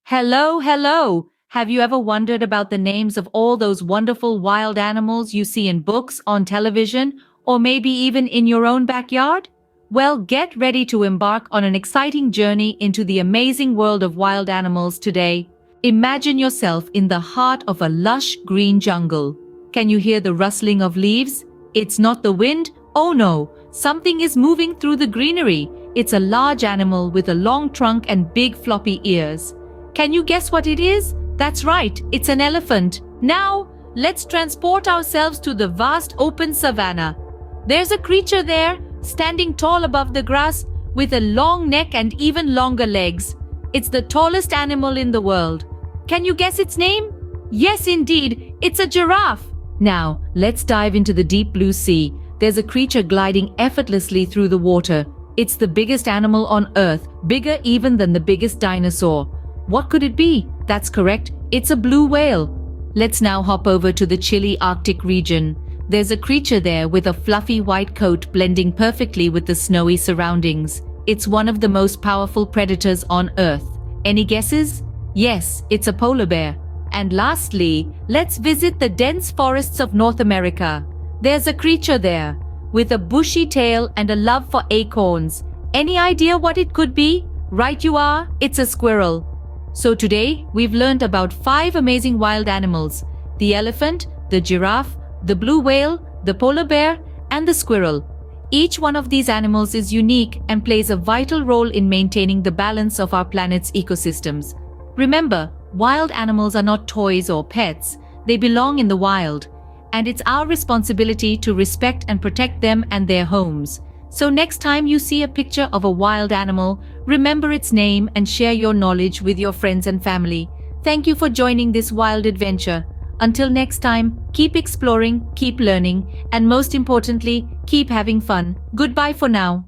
Hello, hello! Have you ever wondered about the names of all those wonderful wild animals you see in books, on television, or maybe even in your own backyard? Well, get ready to embark on an exciting journey into the amazing world of wild animals today. Imagine yourself in the heart of a lush green jungle. Can you hear the rustling of leaves? It's not the wind. Oh no, something is moving through the greenery. It's a large animal with a long trunk and big floppy ears. Can you guess what it is? That's right, it's an elephant. Now, let's transport ourselves to the vast open savanna. There's a creature there, standing tall above the grass, with a long neck and even longer legs. It's the tallest animal in the world. Can you guess its name? Yes, indeed, it's a giraffe. Now, let's dive into the deep blue sea. There's a creature gliding effortlessly through the water. It's the biggest animal on Earth, bigger even than the biggest dinosaur. What could it be? That's correct, it's a blue whale. Let's now hop over to the chilly Arctic region. There's a creature there with a fluffy white coat blending perfectly with the snowy surroundings. It's one of the most powerful predators on Earth. Any guesses? Yes, it's a polar bear. And lastly, let's visit the dense forests of North America. There's a creature there with a bushy tail and a love for acorns. Any idea what it could be? Right you are, it's a squirrel. So today, we've learned about 5 amazing wild animals: the elephant, the giraffe, the blue whale, the polar bear, and the squirrel. Each one of these animals is unique and plays a vital role in maintaining the balance of our planet's ecosystems. Remember, wild animals are not toys or pets. They belong in the wild, and it's our responsibility to respect and protect them and their homes. So next time you see a picture of a wild animal, remember its name and share your knowledge with your friends and family. Thank you for joining this wild adventure. Until next time, keep exploring, keep learning, and most importantly, keep having fun. Goodbye for now.